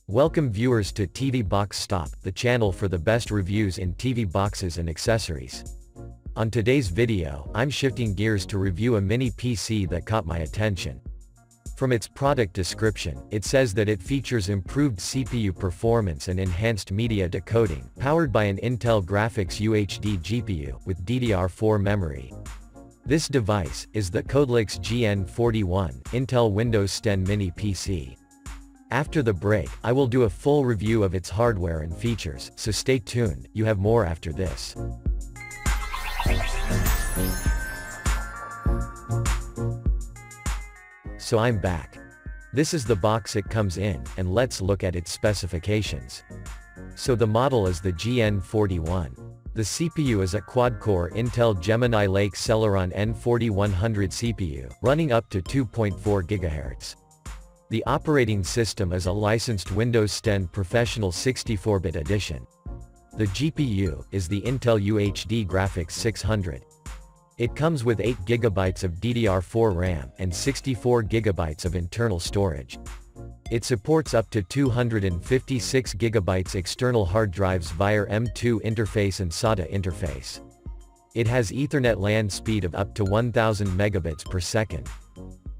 Welcome viewers to TV Box Stop, the channel for the best reviews in TV boxes and accessories. On today's video, I'm shifting gears to review a mini PC that caught my attention. From its product description, it says that it features improved CPU performance and enhanced media decoding, powered by an Intel Graphics UHD GPU, with DDR4 memory. This device is the Codelix GN41 Intel Windows 10 Mini PC. After the break, I will do a full review of its hardware and features, so stay tuned, you have more after this. So I'm back. This is the box it comes in, and let's look at its specifications. So the model is the GN41. The CPU is a quad-core Intel Gemini Lake Celeron N4100 CPU, running up to 2.4 GHz. The operating system is a licensed Windows 10 Professional 64-bit edition. The GPU is the Intel UHD Graphics 600. It comes with 8 GB of DDR4 RAM and 64 GB of internal storage. It supports up to 256 GB external hard drives via M2 interface and SATA interface. It has Ethernet LAN speed of up to 1000 megabits per second.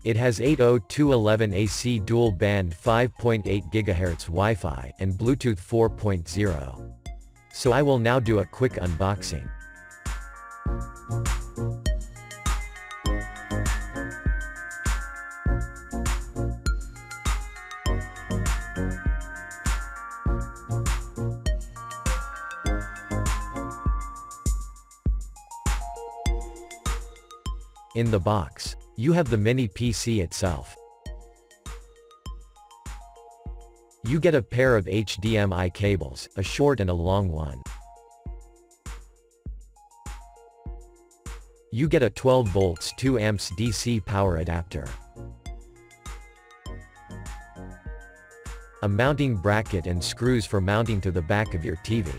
It has 802.11ac dual-band 5.8 GHz Wi-Fi and Bluetooth 4.0. So I will now do a quick unboxing. In the box, you have the mini PC itself. You get a pair of HDMI cables, a short and a long one. You get a 12 volts 2 amps DC power adapter. A mounting bracket and screws for mounting to the back of your TV.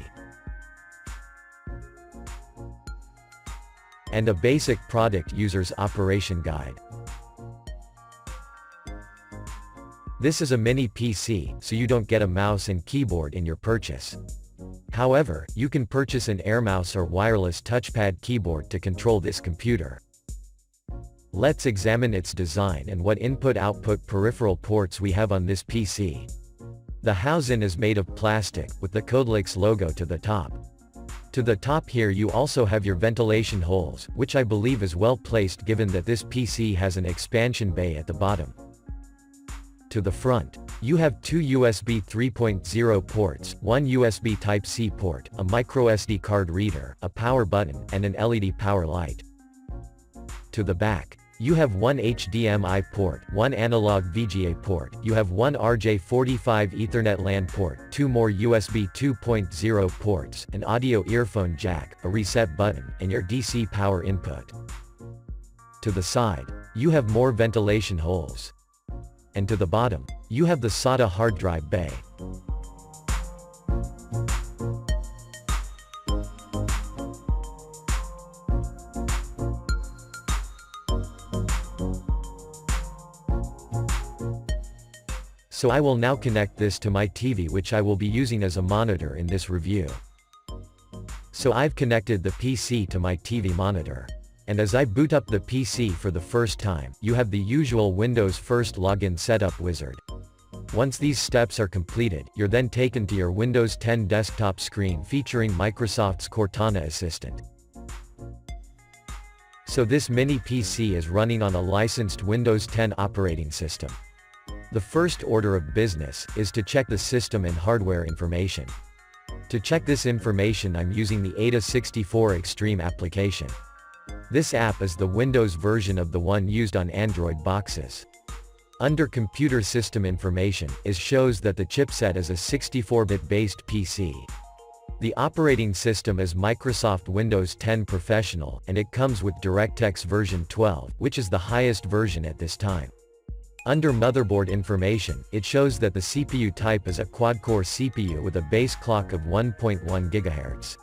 And a basic product user's operation guide. This is a mini PC, so you don't get a mouse and keyboard in your purchase. However, you can purchase an AirMouse or wireless touchpad keyboard to control this computer. Let's examine its design and what input-output peripheral ports we have on this PC. The housing is made of plastic, with the Codelix logo to the top. To the top here you also have your ventilation holes, which I believe is well placed given that this PC has an expansion bay at the bottom. To the front, you have two USB 3.0 ports, one USB Type-C port, a microSD card reader, a power button, and an LED power light. To the back, you have one HDMI port, one analog VGA port, you have one RJ45 Ethernet LAN port, two more USB 2.0 ports, an audio earphone jack, a reset button, and your DC power input. To the side, you have more ventilation holes. And to the bottom, you have the SATA hard drive bay. So I will now connect this to my TV, which I will be using as a monitor in this review. So I've connected the PC to my TV monitor. And as I boot up the PC for the first time, you have the usual Windows First login setup wizard. Once these steps are completed, you're then taken to your Windows 10 desktop screen featuring Microsoft's Cortana Assistant. So this mini PC is running on a licensed Windows 10 operating system. The first order of business is to check the system and hardware information. To check this information I'm using the AIDA64 Extreme application. This app is the Windows version of the one used on Android boxes. Under Computer System Information, it shows that the chipset is a 64-bit based PC. The operating system is Microsoft Windows 10 Professional, and it comes with DirectX version 12, which is the highest version at this time. Under Motherboard Information, it shows that the CPU type is a quad-core CPU with a base clock of 1.1 GHz.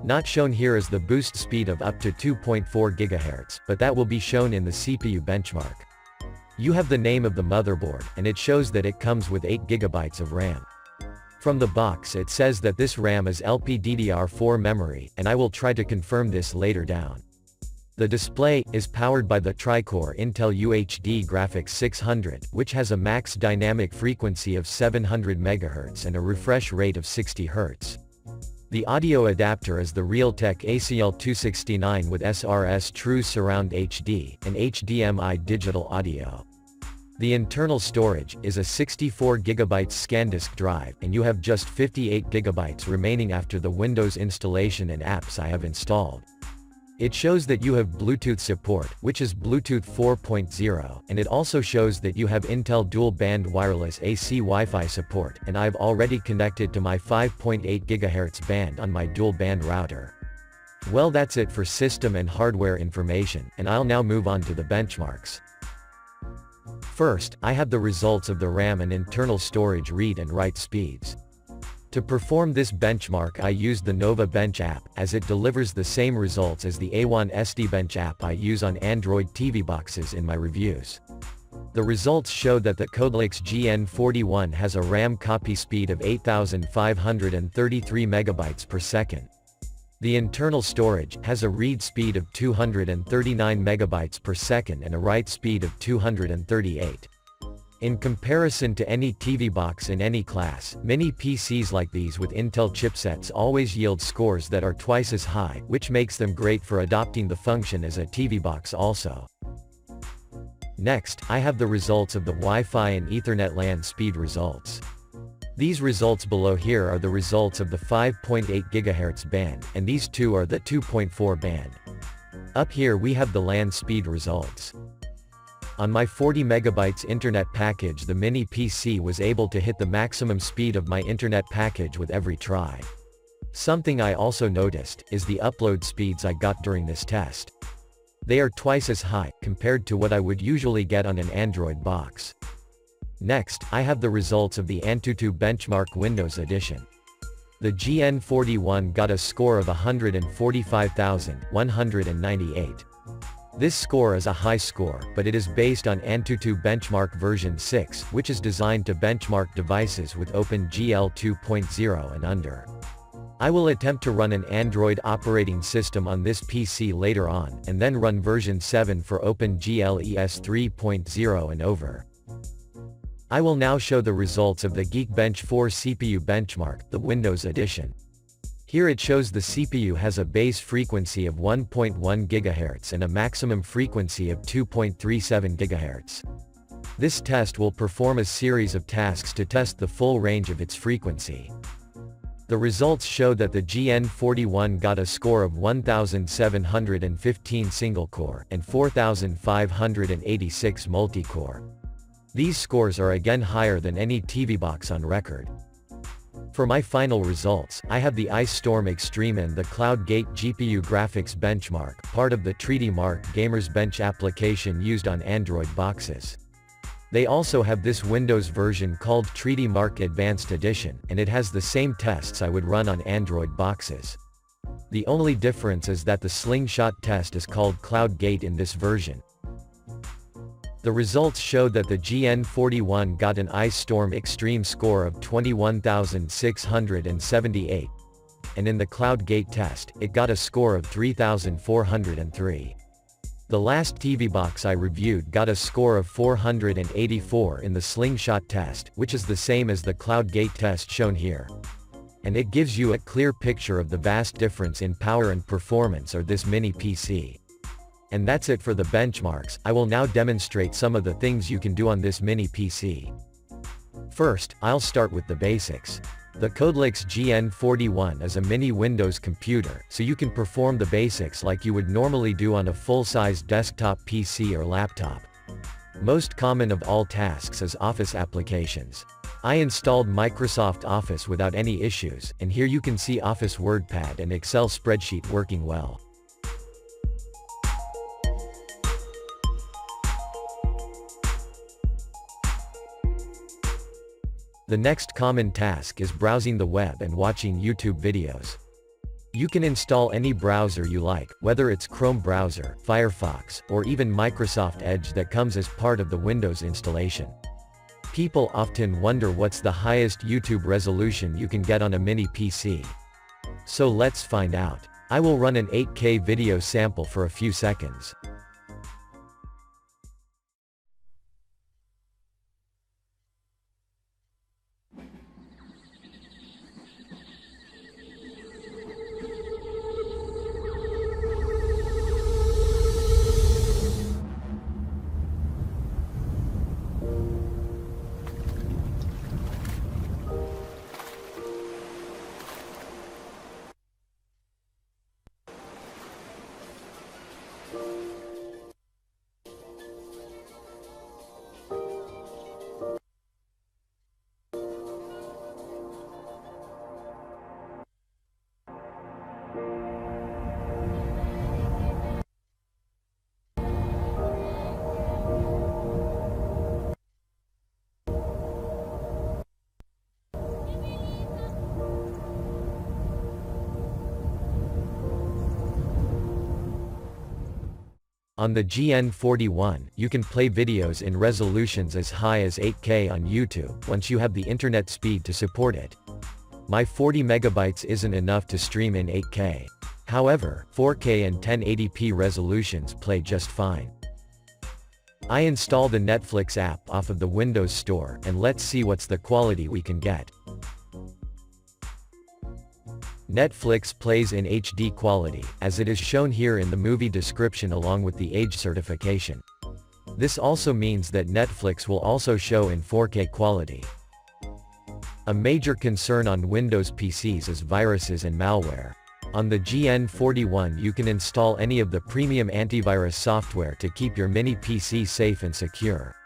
Not shown here is the boost speed of up to 2.4 GHz, but that will be shown in the CPU benchmark. You have the name of the motherboard, and it shows that it comes with 8 GB of RAM. From the box it says that this RAM is LPDDR4 memory, and I will try to confirm this later down. The display is powered by the tri-core Intel UHD Graphics 600, which has a max dynamic frequency of 700 MHz and a refresh rate of 60 Hz. The audio adapter is the Realtek ACL269 with SRS True Surround HD, and HDMI digital audio. The internal storage is a 64GB SanDisk drive, and you have just 58GB remaining after the Windows installation and apps I have installed. It shows that you have Bluetooth support, which is Bluetooth 4.0, and it also shows that you have Intel dual-band wireless AC Wi-Fi support, and I've already connected to my 5.8 GHz band on my dual-band router. Well, that's it for system and hardware information, and I'll now move on to the benchmarks. First, I have the results of the RAM and internal storage read and write speeds. To perform this benchmark I used the Nova Bench app, as it delivers the same results as the A1 SD Bench app I use on Android TV boxes in my reviews. The results show that the Codelix GN41 has a RAM copy speed of 8,533 MB per second. The internal storage has a read speed of 239 MB per second and a write speed of 238. In comparison to any TV box in any class, mini PCs like these with Intel chipsets always yield scores that are twice as high, which makes them great for adopting the function as a TV box also. Next, I have the results of the Wi-Fi and Ethernet LAN speed results. These results below here are the results of the 5.8 GHz band, and these two are the 2.4 band. Up here we have the LAN speed results. On my 40 MB internet package, the mini PC was able to hit the maximum speed of my internet package with every try. Something I also noticed is the upload speeds I got during this test. They are twice as high compared to what I would usually get on an Android box. Next, I have the results of the Antutu Benchmark Windows Edition. The GN41 got a score of 145,198. This score is a high score, but it is based on Antutu Benchmark version 6, which is designed to benchmark devices with OpenGL 2.0 and under. I will attempt to run an Android operating system on this PC later on, and then run version 7 for OpenGL ES 3.0 and over. I will now show the results of the Geekbench 4 CPU benchmark, the Windows Edition. Here it shows the CPU has a base frequency of 1.1 GHz and a maximum frequency of 2.37 GHz. This test will perform a series of tasks to test the full range of its frequency. The results show that the GN41 got a score of 1,715 single-core and 4,586 multi-core. These scores are again higher than any TV box on record. For my final results, I have the Ice Storm Extreme and the CloudGate GPU Graphics Benchmark, part of the Treaty Mark Gamers Bench application used on Android boxes. They also have this Windows version called Treaty Mark Advanced Edition, and it has the same tests I would run on Android boxes. The only difference is that the Slingshot test is called CloudGate in this version. The results showed that the GN41 got an Ice Storm Extreme score of 21,678, and in the CloudGate test, it got a score of 3,403. The last TV box I reviewed got a score of 484 in the Slingshot test, which is the same as the CloudGate test shown here. And it gives you a clear picture of the vast difference in power and performance of this mini PC. And that's it for the benchmarks. I will now demonstrate some of the things you can do on this mini PC. First, I'll start with the basics. The Codelix GN41 is a mini Windows computer, so you can perform the basics like you would normally do on a full-size desktop PC or laptop. Most common of all tasks is Office applications. I installed Microsoft Office without any issues, and here you can see Office WordPad and Excel spreadsheet working well. The next common task is browsing the web and watching YouTube videos. You can install any browser you like, whether it's Chrome browser, Firefox, or even Microsoft Edge that comes as part of the Windows installation. People often wonder what's the highest YouTube resolution you can get on a mini PC. So let's find out. I will run an 8K video sample for a few seconds. On the GN41, you can play videos in resolutions as high as 8K on YouTube, once you have the internet speed to support it. My 40 megabytes isn't enough to stream in 8K. However, 4K and 1080p resolutions play just fine. I install the Netflix app off of the Windows Store, and let's see what's the quality we can get. Netflix plays in HD quality, as it is shown here in the movie description along with the age certification. This also means that Netflix will also show in 4K quality. A major concern on Windows PCs is viruses and malware. On the GN41 you can install any of the premium antivirus software to keep your mini PC safe and secure.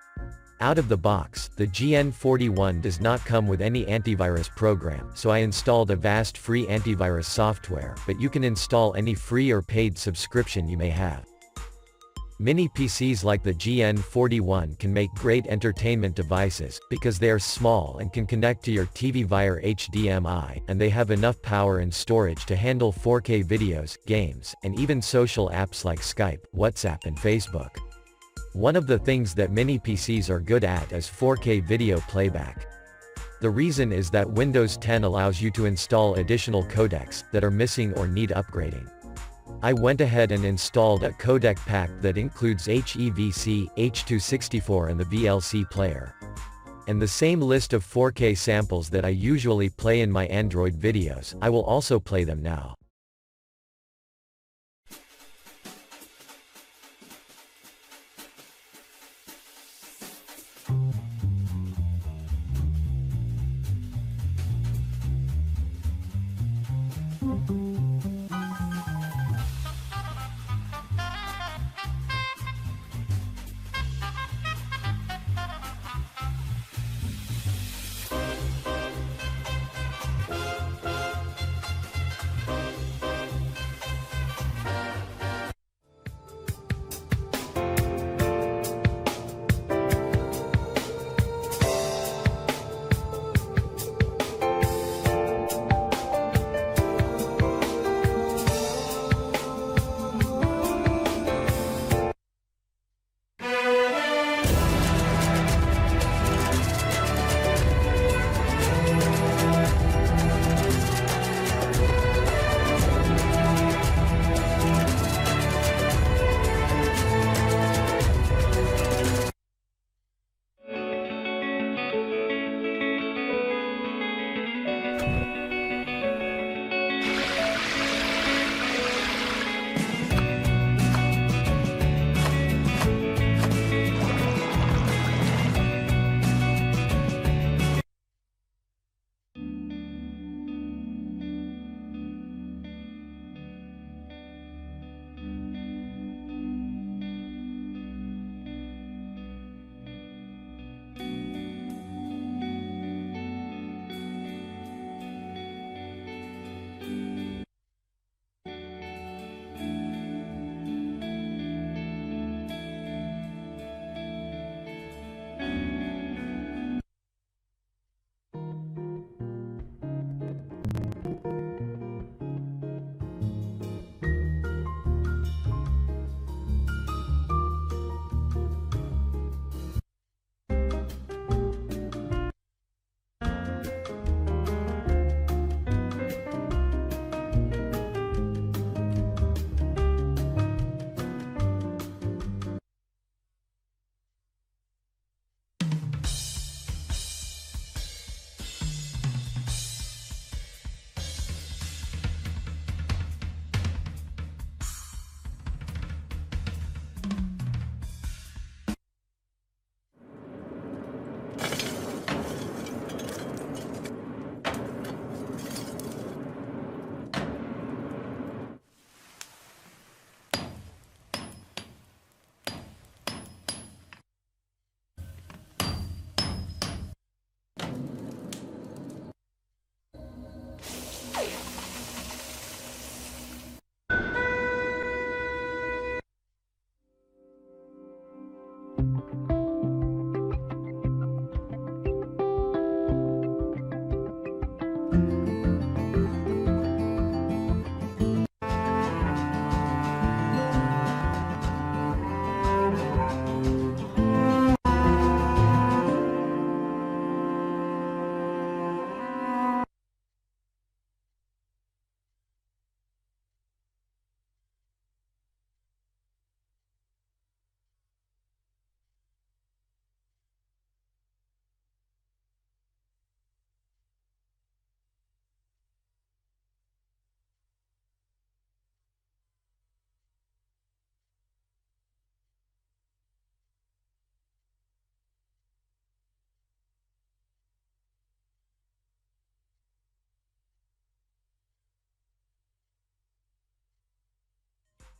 Out of the box, the GN41 does not come with any antivirus program, so I installed Avast free antivirus software, but you can install any free or paid subscription you may have. Mini PCs like the GN41 can make great entertainment devices, because they are small and can connect to your TV via HDMI, and they have enough power and storage to handle 4K videos, games, and even social apps like Skype, WhatsApp and Facebook. One of the things that mini PCs are good at is 4K video playback. The reason is that Windows 10 allows you to install additional codecs that are missing or need upgrading. I went ahead and installed a codec pack that includes HEVC, H.264 and the VLC player. And the same list of 4K samples that I usually play in my Android videos, I will also play them now.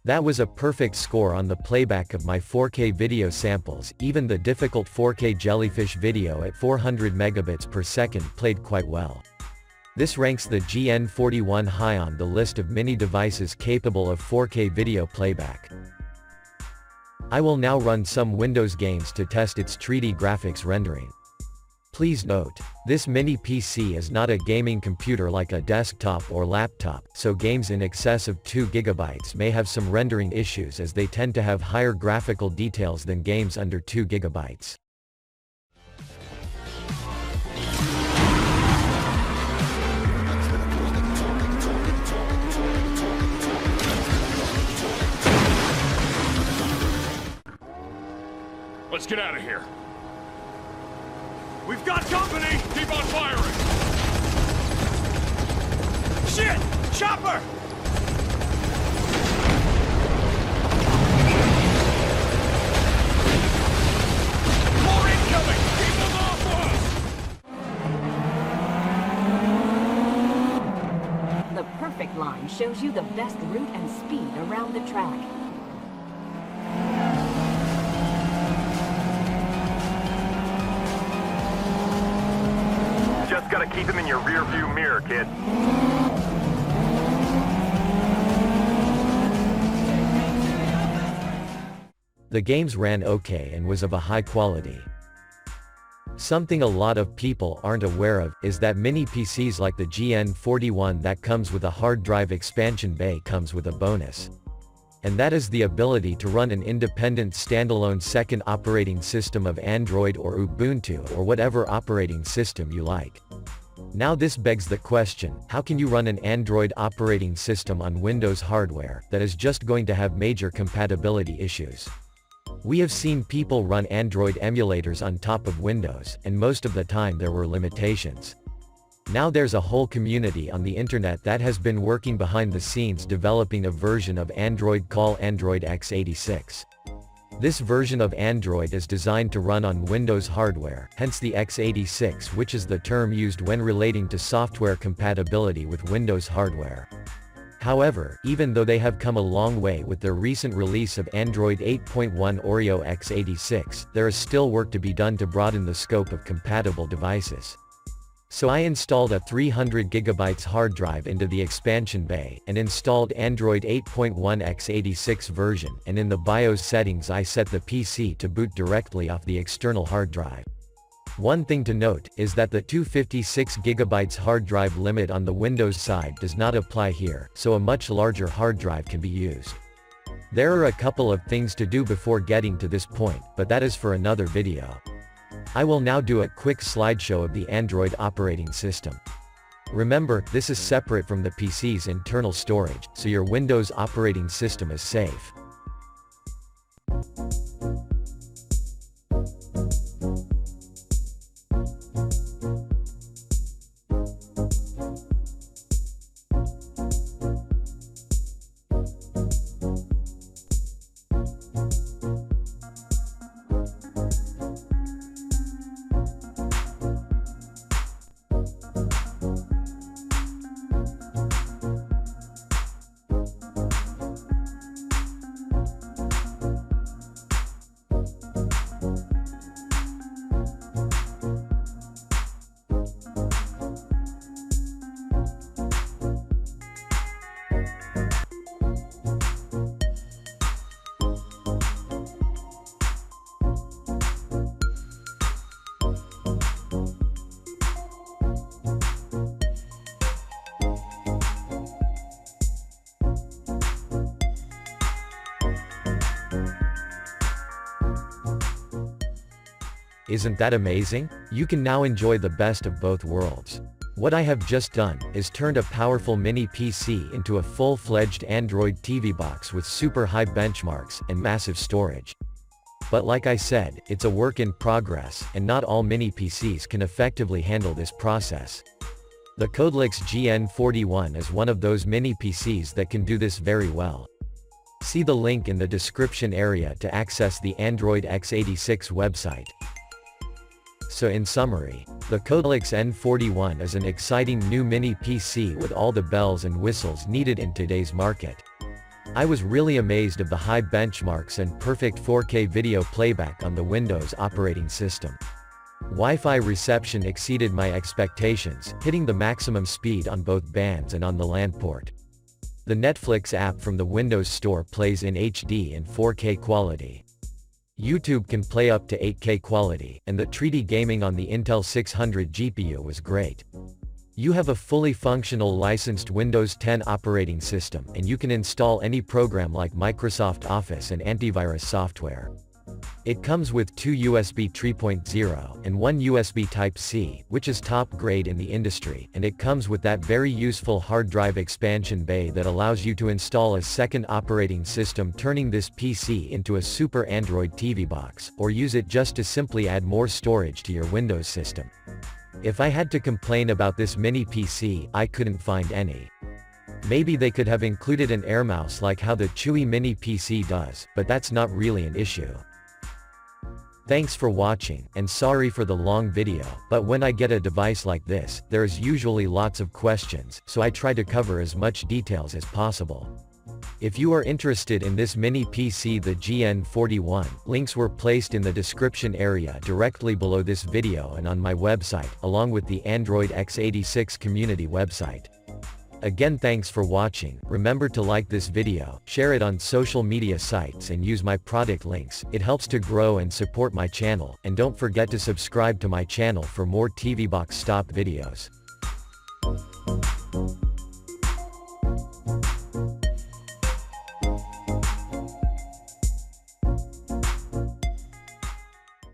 That was a perfect score on the playback of my 4K video samples. Even the difficult 4K Jellyfish video at 400 megabits per second played quite well. This ranks the GN41 high on the list of mini devices capable of 4K video playback. I will now run some Windows games to test its 3D graphics rendering. Please note, this mini PC is not a gaming computer like a desktop or laptop, so games in excess of 2 GB may have some rendering issues as they tend to have higher graphical details than games under 2 GB. Let's get out of here. We've got company! Keep on firing! Shit! Chopper! More incoming! Keep them off us! The perfect line shows you the best route and speed around the track. Just gotta keep him in your rear view mirror, kid. The games ran okay and was of a high quality. Something a lot of people aren't aware of, is that mini PCs like the GN41 that comes with a hard drive expansion bay comes with a bonus. And that is the ability to run an independent standalone second operating system of Android or Ubuntu or whatever operating system you like. Now this begs the question, how can you run an Android operating system on Windows hardware that is just going to have major compatibility issues? We have seen people run Android emulators on top of Windows, and most of the time there were limitations. Now there's a whole community on the internet that has been working behind the scenes developing a version of Android called Android x86. This version of Android is designed to run on Windows hardware, hence the x86, which is the term used when relating to software compatibility with Windows hardware. However, even though they have come a long way with their recent release of Android 8.1 Oreo x86, there is still work to be done to broaden the scope of compatible devices. So I installed a 300 GB hard drive into the expansion bay, and installed Android 8.1 x86 version, and in the BIOS settings I set the PC to boot directly off the external hard drive. One thing to note, is that the 256 GB hard drive limit on the Windows side does not apply here, so a much larger hard drive can be used. There are a couple of things to do before getting to this point, but that is for another video. I will now do a quick slideshow of the Android operating system. Remember, this is separate from the PC's internal storage, so your Windows operating system is safe. Isn't that amazing? You can now enjoy the best of both worlds. What I have just done, is turned a powerful mini PC into a full-fledged Android TV box with super high benchmarks, and massive storage. But like I said, it's a work in progress, and not all mini PCs can effectively handle this process. The Codelix GN41 is one of those mini PCs that can do this very well. See the link in the description area to access the Android x86 website. So in summary, the Codelix N41 is an exciting new mini PC with all the bells and whistles needed in today's market. I was really amazed of the high benchmarks and perfect 4K video playback on the Windows operating system. Wi-Fi reception exceeded my expectations, hitting the maximum speed on both bands and on the LAN port. The Netflix app from the Windows Store plays in HD and 4K quality. YouTube can play up to 8K quality, and the 3D gaming on the Intel 600 GPU was great. You have a fully functional licensed Windows 10 operating system, and you can install any program like Microsoft Office and antivirus software. It comes with 2 USB 3.0 and 1 USB Type-C, which is top grade in the industry, and it comes with that very useful hard drive expansion bay that allows you to install a second operating system, turning this PC into a super Android TV box, or use it just to simply add more storage to your Windows system. If I had to complain about this mini PC, I couldn't find any. Maybe they could have included an air mouse like how the Chewy mini PC does, but that's not really an issue. Thanks for watching, and sorry for the long video, but when I get a device like this, there's usually lots of questions, so I try to cover as much details as possible. If you are interested in this mini PC, the GN41, links were placed in the description area directly below this video and on my website, along with the Android x86 community website. Again, thanks for watching. Remember to like this video, share it on social media sites, and use my product links. It helps to grow and support my channel, and don't forget to subscribe to my channel for more TV Box Stop videos.